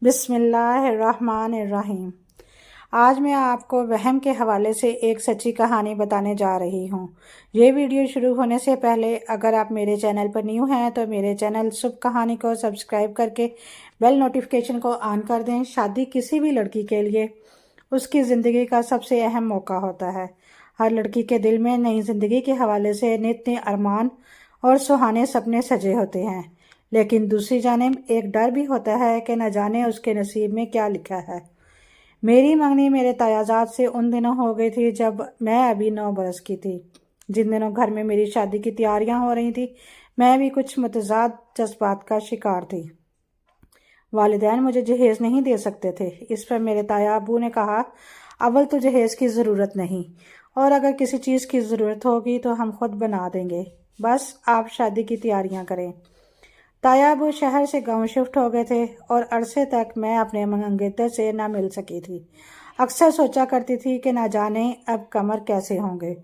بسم اللہ الرحمن الرحیم۔ آج میں آپ کو وہم کے حوالے سے ایک سچی کہانی بتانے جا رہی ہوں۔ یہ ویڈیو شروع ہونے سے پہلے اگر آپ میرے چینل پر نیو ہیں تو میرے چینل صبح کہانی کو سبسکرائب کر کے بیل نوٹیفیکیشن کو آن کر دیں۔ شادی کسی بھی لڑکی کے لیے اس کی زندگی کا سب سے اہم موقع ہوتا ہے۔ ہر لڑکی کے دل میں نئی زندگی کے حوالے سے نت نئے ارمان اور سہانے سپنے سجے ہوتے ہیں، لیکن دوسری جانب ایک ڈر بھی ہوتا ہے کہ نہ جانے اس کے نصیب میں کیا لکھا ہے۔ میری منگنی میرے تیازات سے ان دنوں ہو گئی تھی جب میں ابھی 9 برس کی تھی۔ جن دنوں گھر میں میری شادی کی تیاریاں ہو رہی تھی، میں بھی کچھ متضاد جذبات کا شکار تھی۔ والدین مجھے جہیز نہیں دے سکتے تھے۔ اس پر میرے تایا ابو نے کہا، اول تو جہیز کی ضرورت نہیں، اور اگر کسی چیز کی ضرورت ہوگی تو ہم خود بنا دیں گے، بس آپ شادی کی تیاریاں کریں۔ تایا ابو شہر سے گاؤں شفٹ ہو گئے تھے اور عرصے تک میں اپنے منگیتر سے نہ مل سکی تھی۔ اکثر سوچا کرتی تھی کہ نہ جانے اب کمر کیسے ہوں گے،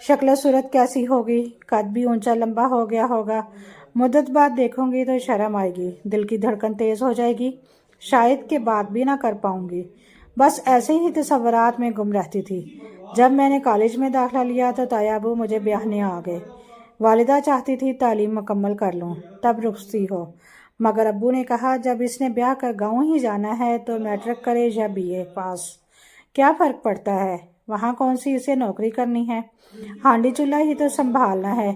شکل و صورت کیسی ہوگی، قد بھی اونچا لمبا ہو گیا ہوگا، مدت بعد دیکھوں گی تو شرم آئے گی، دل کی دھڑکن تیز ہو جائے گی، شاید کہ بات بھی نہ کر پاؤں گی۔ بس ایسے ہی تصورات میں گم رہتی تھی۔ جب میں نے کالج میں داخلہ لیا تو تایا ابو مجھے بیاہنے آ گئے۔ والدہ چاہتی تھی تعلیم مکمل کر لوں تب رخصتی ہو، مگر ابو نے کہا جب اس نے بیاہ کر گاؤں ہی جانا ہے تو میٹرک کرے یا BA پاس، کیا فرق پڑتا ہے، وہاں کون سی اسے نوکری کرنی ہے، ہانڈی چولہا ہی تو سنبھالنا ہے۔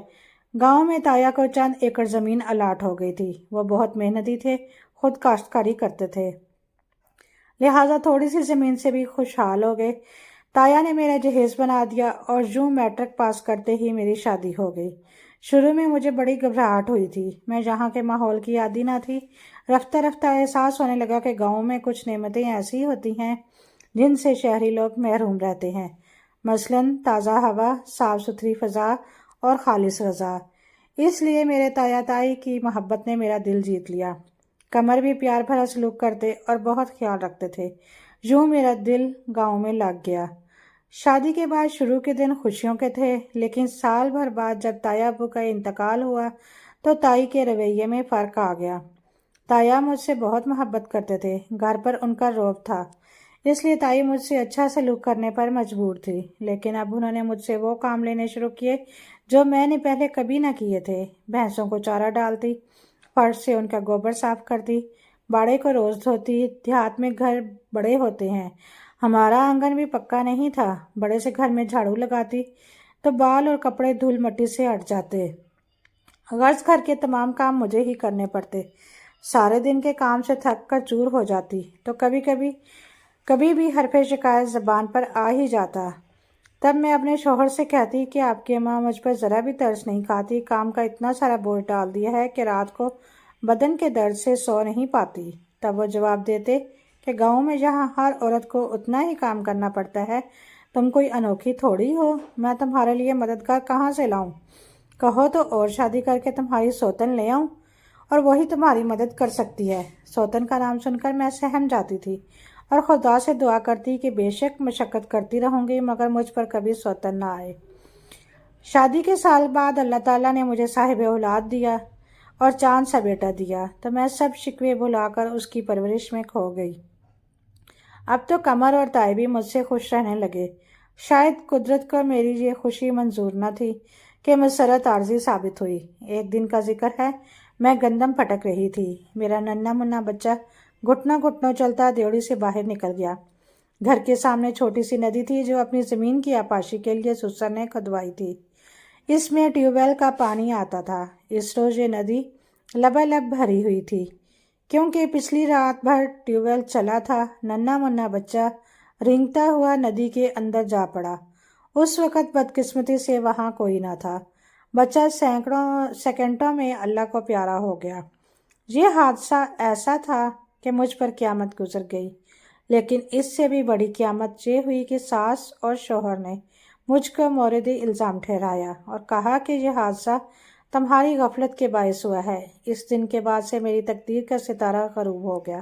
گاؤں میں تایا کو چند ایکڑ زمین الاٹ ہو گئی تھی۔ وہ بہت محنتی تھے، خود کاشتکاری کرتے تھے، لہٰذا تھوڑی سی زمین سے بھی خوشحال ہو گئے۔ تایا نے میرا جہیز بنا دیا اور یوں میٹرک پاس کرتے ہی میری شادی ہو گئی۔ شروع میں مجھے بڑی گھبراہٹ ہوئی تھی، میں یہاں کے ماحول کی عادی نہ تھی۔ رفتہ رفتہ احساس ہونے لگا کہ گاؤں میں کچھ نعمتیں ایسی ہوتی ہیں جن سے شہری لوگ محروم رہتے ہیں، مثلاً تازہ ہوا، صاف ستھری فضا اور خالص غذا۔ اس لیے میرے تایا تائی کی محبت نے میرا دل جیت لیا۔ قمر بھی پیار بھرا سلوک کرتے اور بہت خیال رکھتے تھے۔ یوں میرا دل گاؤں میں لگ گیا۔ شادی کے بعد شروع کے دن خوشیوں کے تھے، لیکن سال بھر بعد جب تایا ابو کا انتقال ہوا تو تائی کے رویے میں فرق آ گیا۔ تایا مجھ سے بہت محبت کرتے تھے، گھر پر ان کا رعب تھا، اس لیے تائی مجھ سے اچھا سلوک کرنے پر مجبور تھی، لیکن اب انہوں نے مجھ سے وہ کام لینے شروع کیے جو میں نے پہلے کبھی نہ کیے تھے۔ بھینسوں کو چارہ ڈالتی، فرش سے ان کا گوبر صاف کرتی، باڑے کو روز دھوتی۔ دیہات میں گھر بڑے ہوتے ہیں، ہمارا آنگن بھی پکا نہیں تھا، بڑے سے گھر میں جھاڑو لگاتی تو بال اور کپڑے دھول مٹی سے ہٹ جاتے۔ غرض گھر کے تمام کام مجھے ہی کرنے پڑتے۔ سارے دن کے کام سے تھک کر چور ہو جاتی تو کبھی بھی حرف شکایت زبان پر آ ہی جاتا۔ تب میں اپنے شوہر سے کہتی کہ آپ کی ماں مجھ پر ذرا بھی ترس نہیں کھاتی، کام کا اتنا سارا بوجھ ڈال دیا ہے کہ رات کو بدن کے درد سے سو نہیں پاتی۔ تب وہ جواب دیتے کہ گاؤں میں جہاں ہر عورت کو اتنا ہی کام کرنا پڑتا ہے، تم کوئی انوکھی تھوڑی ہو، میں تمہارے لیے مددگار کہاں سے لاؤں، کہو تو اور شادی کر کے تمہاری سوتن لے آؤں اور وہی تمہاری مدد کر سکتی ہے۔ سوتن کا نام سن کر میں سہم جاتی تھی اور خدا سے دعا کرتی کہ بے شک مشقت کرتی رہوں گی مگر مجھ پر کبھی سوتن نہ آئے۔ شادی کے سال بعد اللہ تعالیٰ نے مجھے صاحب اولاد دیا اور چاند سا بیٹا دیا تو میں سب شکوے بھلا کر اس کی پرورش میں کھو گئی۔ اب تو قمر اور تائی بھی مجھ سے خوش رہنے لگے۔ شاید قدرت کو میری یہ خوشی منظور نہ تھی کہ مسرت عارضی ثابت ہوئی۔ ایک دن کا ذکر ہے، میں گندم پھٹک رہی تھی، میرا ننھا منا بچہ گھٹنوں چلتا دیوڑی سے باہر نکل گیا۔ گھر کے سامنے چھوٹی سی ندی تھی جو اپنی زمین کی آپاشی کے لیے سسر نے کھدوائی تھی۔ اس میں ٹیوب ویل کا پانی آتا تھا۔ اس روز یہ ندی لبالب بھری ہوئی تھی، کیونکہ پچھلی رات بھر ٹیوب ویل چلا تھا۔ ننھا منا بچہ رینگتا ہوا ندی کے اندر جا پڑا۔ اس وقت بدقسمتی سے وہاں کوئی نہ تھا۔ بچہ سیکنڈوں میں اللہ کو پیارا ہو گیا۔ یہ حادثہ ایسا تھا کہ مجھ پر قیامت گزر گئی، لیکن اس سے بھی بڑی قیامت یہ ہوئی کہ ساس اور شوہر نے مجھ کو مورد الزام ٹھہرایا اور کہا کہ یہ حادثہ تمہاری غفلت کے باعث ہوا ہے۔ اس دن کے بعد سے میری تقدیر کا ستارہ غروب ہو گیا۔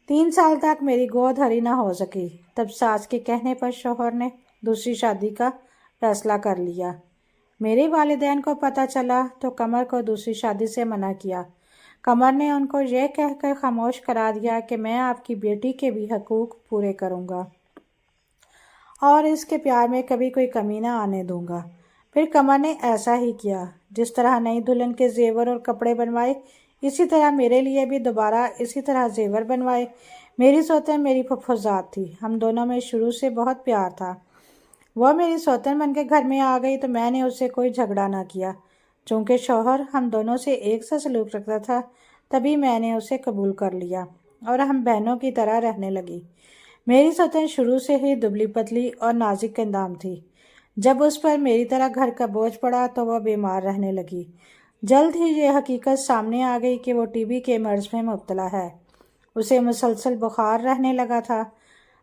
3 سال تک میری گود ہری نہ ہو سکی۔ تب ساس کے کہنے پر شوہر نے دوسری شادی کا فیصلہ کر لیا۔ میرے والدین کو پتہ چلا تو قمر کو دوسری شادی سے منع کیا۔ कमर ने उनको यह कहकर खामोश करा दिया कि मैं आपकी बेटी के भी हकूक़ पूरे करूँगा और इसके प्यार में कभी कोई कमी ना आने दूँगा। फिर कमर ने ऐसा ही किया। जिस तरह नई दुल्हन के जेवर और कपड़े बनवाए, इसी तरह मेरे लिए भी दोबारा इसी तरह जेवर बनवाए। मेरी सौतन मेरी फुफुजात थी। हम दोनों में शुरू से बहुत प्यार था। वह मेरी सौतन बनकर घर में आ गई तो मैंने उससे कोई झगड़ा ना किया। चूँकि शौहर हम दोनों से एक सा सलूक रखता था, तभी मैंने उसे कबूल कर लिया और हम बहनों की तरह रहने लगी। मेरी सौतन शुरू से ही दुबली पतली और नाजुक इंदाम थी। जब उस पर मेरी तरह घर का बोझ पड़ा तो वह बीमार रहने लगी। जल्द ही ये हकीकत सामने आ गई कि वो टीबी के मर्ज में मुब्तला है। उसे मुसलसल बुखार रहने लगा था।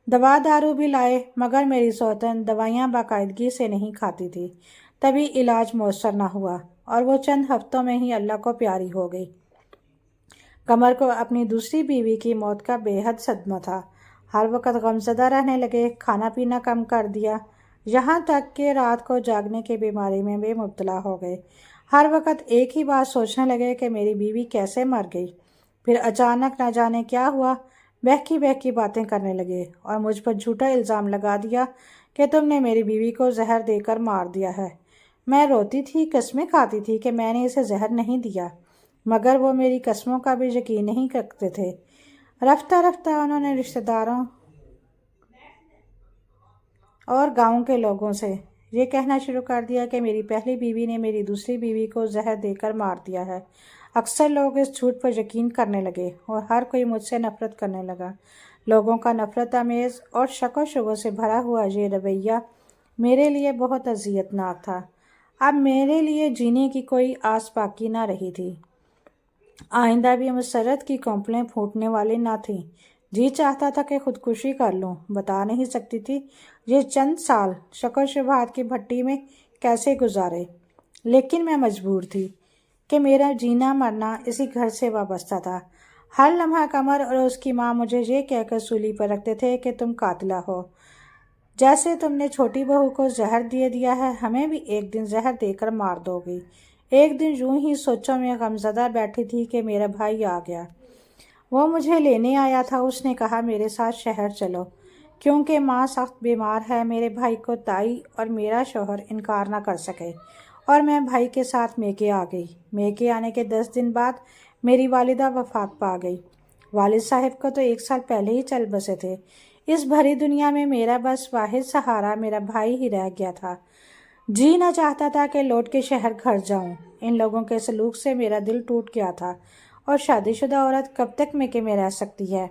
दवा दारू भी लाए, मगर मेरी सौतन दवाइयाँ बाकायदगी से नहीं खाती थी। तभी इलाज मौसर न हुआ और वो चंद हफ्तों में ही अल्लाह को प्यारी हो गई। कमर को अपनी दूसरी बीवी की मौत का बेहद सदमा था। हर वक्त गमज़दा रहने लगे, खाना पीना कम कर दिया, यहाँ तक कि रात को जागने की बीमारी में भी मुब्तला हो गए। हर वक्त एक ही बात सोचने लगे कि मेरी बीवी कैसे मर गई। फिर अचानक न जाने क्या हुआ, बहकी बहकी बातें करने लगे और मुझ पर झूठा इल्ज़ाम लगा दिया कि तुमने मेरी बीवी को जहर देकर मार दिया है। मैं रोती थी, कस्में खाती थी कि मैंने इसे जहर नहीं दिया, मगर वो मेरी कस्मों का भी यकीन नहीं करते थे। रफ्ता रफ्ता उन्होंने रिश्तेदारों और गांव के लोगों से ये कहना शुरू कर दिया कि मेरी पहली बीवी ने मेरी दूसरी बीवी को जहर देकर मार दिया है। अक्सर लोग इस झूठ पर यकीन करने लगे और हर कोई मुझसे नफरत करने लगा। लोगों का नफरत आमेज़ और शक व शुबों से भरा हुआ ये रवैया मेरे लिए बहुत अज़ियतनाक था। अब मेरे लिए जीने की कोई आस बाकी ना रही थी। आइंदा भी मुसरत की कौंपलें फूटने वाली ना थीं। जी चाहता था कि खुदकुशी कर लूं, बता नहीं सकती थी ये चंद साल शक व शुबहात की भट्टी में कैसे गुजारे, लेकिन मैं मजबूर थी कि मेरा जीना मरना इसी घर से वाबस्ता था। हर लम्हा कमर और उसकी माँ मुझे ये कहकर सूली पर रखते थे कि तुम कातिला हो। जैसे तुमने छोटी बहू को जहर दे दिया है, हमें भी एक दिन जहर देकर मार दोगी। एक दिन यूं ही सोचों में गमज़दा बैठी थी कि मेरा भाई आ गया। वो मुझे लेने आया था। उसने कहा मेरे साथ शहर चलो, क्योंकि माँ सख्त बीमार है। मेरे भाई को ताई और मेरा शौहर इनकार ना कर सके और मैं भाई के साथ मेके आ गई। मेके आने के 10 दिन बाद मेरी वालिदा वफात पा गई। वालिद साहब को तो 1 साल पहले ही चल बसे थे। इस भरी दुनिया में मेरा बस वाहिद सहारा मेरा भाई ही रह गया था। जी ना चाहता था कि लौट के शहर घर जाऊं। इन लोगों के सलूक से मेरा दिल टूट गया था और शादीशुदा औरत कब तक मेके में रह सकती है।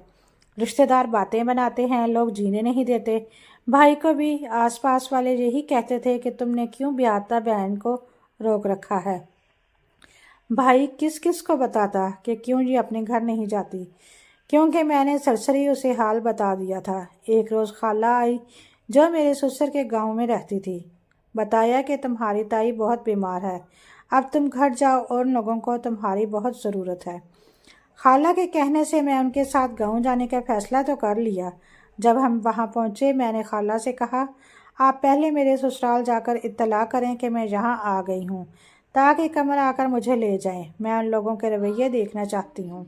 रिश्तेदार बातें बनाते हैं, लोग जीने नहीं देते। भाई को भी आसपास वाले यही कहते थे कि तुमने क्यों ब्याहता बहन को रोक रखा है। भाई किस किस को बताता कि क्यों ये अपने घर नहीं जाती, क्योंकि मैंने सरसरी उसे हाल बता दिया था। एक रोज़ खाला आई जो मेरे ससुर के गांव में रहती थी। बताया कि तुम्हारी ताई बहुत बीमार है, अब तुम घर जाओ और लोगों को तुम्हारी बहुत ज़रूरत है। खाला के कहने से मैं उनके साथ गांव जाने का फ़ैसला तो कर लिया। जब हम वहां पहुंचे, मैंने खाला से कहा, आप पहले मेरे ससुराल जाकर इत्तला करें कि मैं यहाँ आ गई हूँ, ताकि कमर आकर मुझे ले जाएं। मैं उन लोगों के रवैये देखना चाहती हूँ।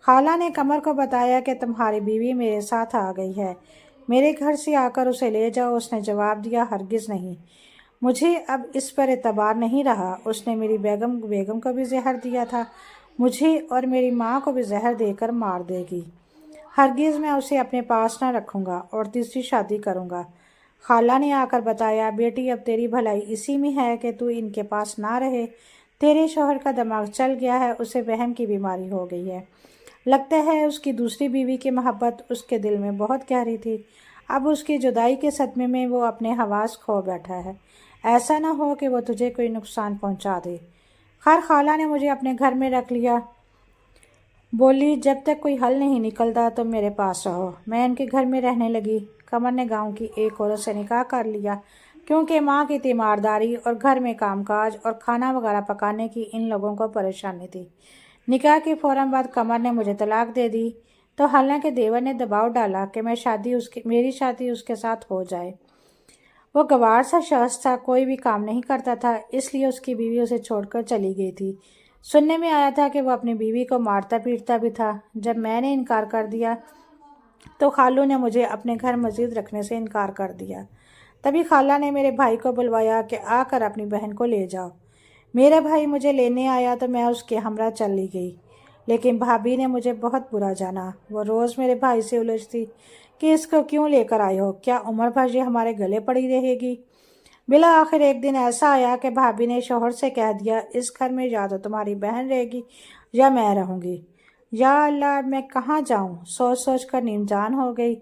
खाला ने कमर को बताया कि तुम्हारी बीवी मेरे साथ आ गई है, मेरे घर से आकर उसे ले जाओ। उसने जवाब दिया, हरगिज़ नहीं, मुझे अब इस पर एतबार नहीं रहा। उसने मेरी बेगम को भी जहर दिया था, मुझे और मेरी माँ को भी जहर देकर मार देगी। हरगिज़ मैं उसे अपने पास ना रखूँगा और तीसरी शादी करूँगा। खाला ने आकर बताया, बेटी अब तेरी भलाई इसी में है कि तू इनके पास ना रहे। तेरे शौहर का दिमाग चल गया है, उसे वहम की बीमारी हो गई है। लगता है उसकी दूसरी बीवी की मोहब्बत उसके दिल में बहुत गहरी थी। अब उसकी जुदाई के सदमे में वो अपने हवास खो बैठा है। ऐसा ना हो कि वो तुझे कोई नुकसान पहुंचा दे। खैर खाला ने मुझे अपने घर में रख लिया। बोली, जब तक कोई हल नहीं निकलता तुम मेरे पास रहो। मैं इनके घर में रहने लगी। कमर ने गांव की एक औरत से निकाह कर लिया, क्योंकि माँ की तीमारदारी और घर में कामकाज और खाना वगैरह पकाने की इन लोगों को परेशानी थी। निकाह के फ़ौरन बाद कमर ने मुझे तलाक दे दी, तो हालांकि देवर ने दबाव डाला कि मेरी शादी उसके साथ हो जाए। वो गवार सा शख्स था, कोई भी काम नहीं करता था, इसलिए उसकी बीवी उसे छोड़कर चली गई थी। सुनने में आया था कि वो अपनी बीवी को मारता पीटता भी था। जब मैंने इनकार कर दिया तो खालू ने मुझे अपने घर मजीद रखने से इनकार कर दिया। तभी खाला ने मेरे भाई को बुलवाया कि आकर अपनी बहन को ले जाओ। मेरा भाई मुझे लेने आया तो मैं उसके हमरा चली गई, लेकिन भाभी ने मुझे बहुत बुरा जाना। वो रोज़ मेरे भाई से उलझती कि इसको क्यों लेकर आए हो, क्या उम्र भर ये हमारे गले पड़ी रहेगी। बिला आखिर एक दिन ऐसा आया कि भाभी ने शौहर से कह दिया, इस घर में या तो तुम्हारी बहन रहेगी या मैं रहूँगी। या अल्लाह, मैं कहाँ जाऊँ, सोच सोच कर नींद जान हो गई।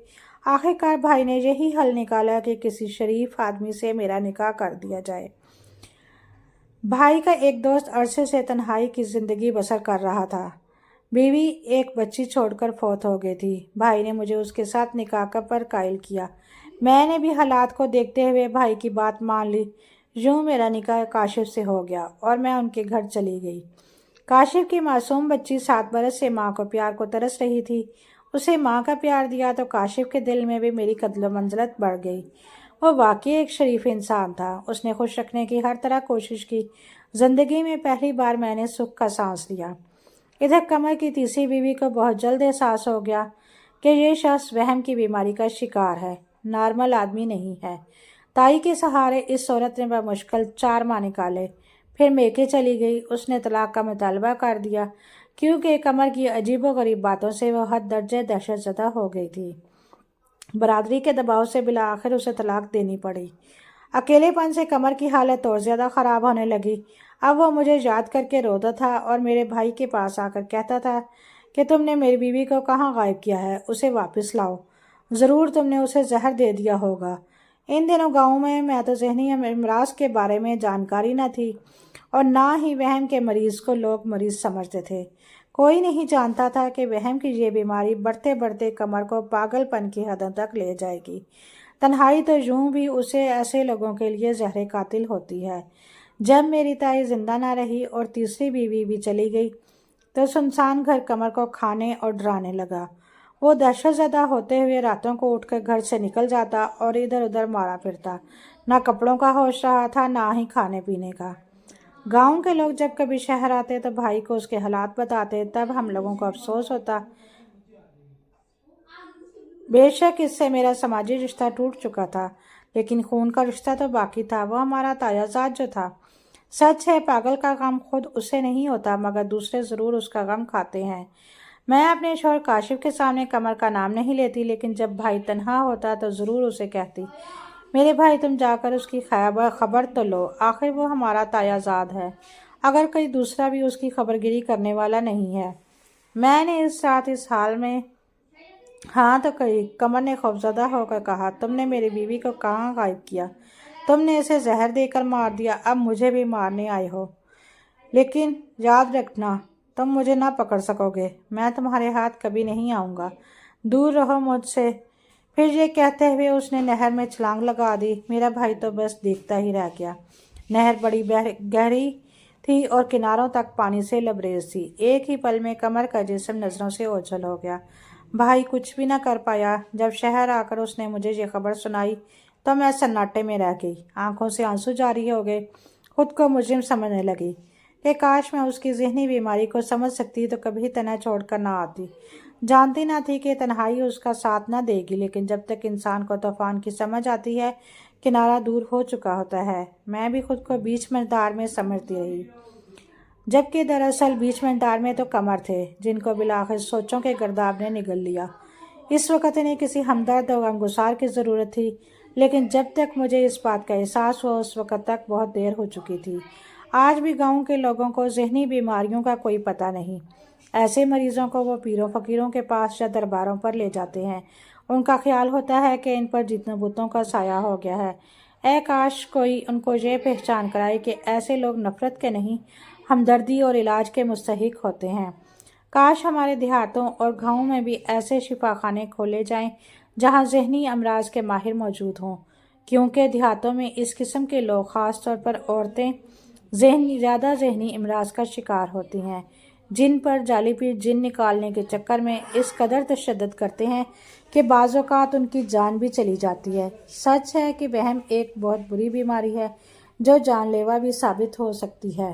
आखिरकार भाई ने यही हल निकाला कि किसी शरीफ आदमी से मेरा निकाह कर दिया जाए। भाई का एक दोस्त अरसे से तन्हाई की ज़िंदगी बसर कर रहा था। बीवी एक बच्ची छोड़कर फौत हो गई थी। भाई ने मुझे उसके साथ निकाह पर कायल किया। मैंने भी हालात को देखते हुए भाई की बात मान ली। यूँ मेरा निकाह काशिफ से हो गया और मैं उनके घर चली गई। काशिफ की मासूम बच्ची 7 बरस से माँ को प्यार को तरस रही थी। उसे माँ का प्यार दिया तो काशिफ के दिल में भी मेरी कदर मंजिलत बढ़ गई। वो वाकई एक शरीफ इंसान था। उसने खुश रखने की हर तरह कोशिश की। जिंदगी में पहली बार मैंने सुख का सांस लिया। इधर कमर की तीसरी बीवी को बहुत जल्द एहसास हो गया कि ये शख्स वहम की बीमारी का शिकार है, नॉर्मल आदमी नहीं है। ताई के सहारे इस औरत ने बमुश्किल 4 माह निकाले, फिर मेके चली गई। उसने तलाक का मुतालबा कर दिया क्योंकि कमर की अजीबोगरीब बातों से वह हद दर्जे दहशतज़दा हो गई थी। बरादरी के दबाव से बिला आखिर उसे तलाक देनी पड़ी। अकेलेपन से कमर की हालत और ज़्यादा ख़राब होने लगी। अब वो मुझे याद करके रोता था और मेरे भाई के पास आकर कहता था कि तुमने मेरी बीवी को कहाँ गायब किया है, उसे वापस लाओ। ज़रूर तुमने उसे जहर दे दिया होगा। इन दिनों गाँव में मैं तो ज़हनी अमराज के बारे में जानकारी न थी और ना ही वहम के मरीज़ को लोग मरीज़ समझते थे। कोई नहीं जानता था कि वहम की ये बीमारी बढ़ते बढ़ते कमर को पागलपन की हद तक ले जाएगी। तन्हाई तो यूं भी उसे ऐसे लोगों के लिए जहर कातिल होती है। जब मेरी ताई जिंदा ना रही और तीसरी बीवी भी चली गई तो सुनसान घर कमर को खाने और डराने लगा। वो दहशतज़दा होते हुए रातों को उठकर घर से निकल जाता और इधर उधर मारा फिरता। ना कपड़ों का होश रहा था, ना ही खाने पीने का। गांव के लोग जब कभी शहर आते तो भाई को उसके हालात बताते, तब हम लोगों को अफसोस होता। बेशक इससे मेरा समाजी रिश्ता टूट चुका था, लेकिन खून का रिश्ता तो बाकी था। वो हमारा तायाजाद जो था। सच है, पागल का गम खुद उसे नहीं होता, मगर दूसरे ज़रूर उसका गम खाते हैं। मैं अपने शौहर काशिफ के सामने कमर का नाम नहीं लेती, लेकिन जब भाई तन्हा होता तो ज़रूर उसे कहती, मेरे भाई तुम जाकर उसकी खबर तो लो, आखिर वो हमारा तायाजाद है, अगर कोई दूसरा भी उसकी खबरगिरी करने वाला नहीं है। मैंने इस रात इस हाल में हाँ तो कही। कमर ने खौफजदा होकर कहा, तुमने मेरी बीवी को कहाँ गायब किया? तुमने इसे जहर देकर मार दिया, अब मुझे भी मारने आए हो। लेकिन याद रखना, तुम मुझे ना पकड़ सकोगे। मैं तुम्हारे हाथ कभी नहीं आऊँगा, दूर रहो मुझसे। फिर ये कहते हुए उसने नहर में छलांग लगा दी। मेरा भाई तो बस देखता ही रह गया। नहर बड़ी गहरी थी और किनारों तक पानी से लबरेज थी। एक ही पल में कमर का जिस्म नज़रों से ओझल हो गया। भाई कुछ भी न कर पाया। जब शहर आकर उसने मुझे ये खबर सुनाई तो मैं सन्नाटे में रह गई। आंखों से आंसू जारी हो गए। खुद को मुजरिम समझने लगी कि काश मैं उसकी ज़हनी बीमारी को समझ सकती तो कभी तना छोड़कर ना आती। जानती ना थी कि तन्हाई उसका साथ ना देगी, लेकिन जब तक इंसान को तूफान की समझ आती है, किनारा दूर हो चुका होता है। मैं भी खुद को बीच मैदान में समझती रही, जबकि दरअसल बीच मैदान में तो कमर थे, जिनको बिलाखिर सोचों के गर्दाब ने निगल लिया। इस वक्त इन्हें किसी हमदर्द और गमगुसार की ज़रूरत थी, लेकिन जब तक मुझे इस बात का एहसास हुआ उस वक्त तक बहुत देर हो चुकी थी। आज भी गाँव के लोगों को ज़हनी बीमारियों का कोई पता नहीं। ऐसे मरीजों को वो पीरों फकीरों के पास या दरबारों पर ले जाते हैं। उनका ख्याल होता है कि इन पर जितने बुतों का साया हो गया है। ऐ काश कोई उनको ये पहचान कराए कि ऐसे लोग नफरत के नहीं, हमदर्दी और इलाज के मुस्तहिक होते हैं। काश हमारे देहातों और गाँवों में भी ऐसे शिफाखाने खोले जाएं जहां ज़हनी अमराज के माहिर मौजूद हों, क्योंकि देहातों में इस किस्म के लोग, ख़ास तौर पर औरतें, ज़्यादा ज़हनी अमराज का शिकार होती हैं, जिन पर जाली जिन निकालने के चक्कर में इस कदर तशद्दुद करते हैं कि बाज़ औक़ात उनकी जान भी चली जाती है। सच है कि वहम एक बहुत बुरी बीमारी है जो जानलेवा भी साबित हो सकती है।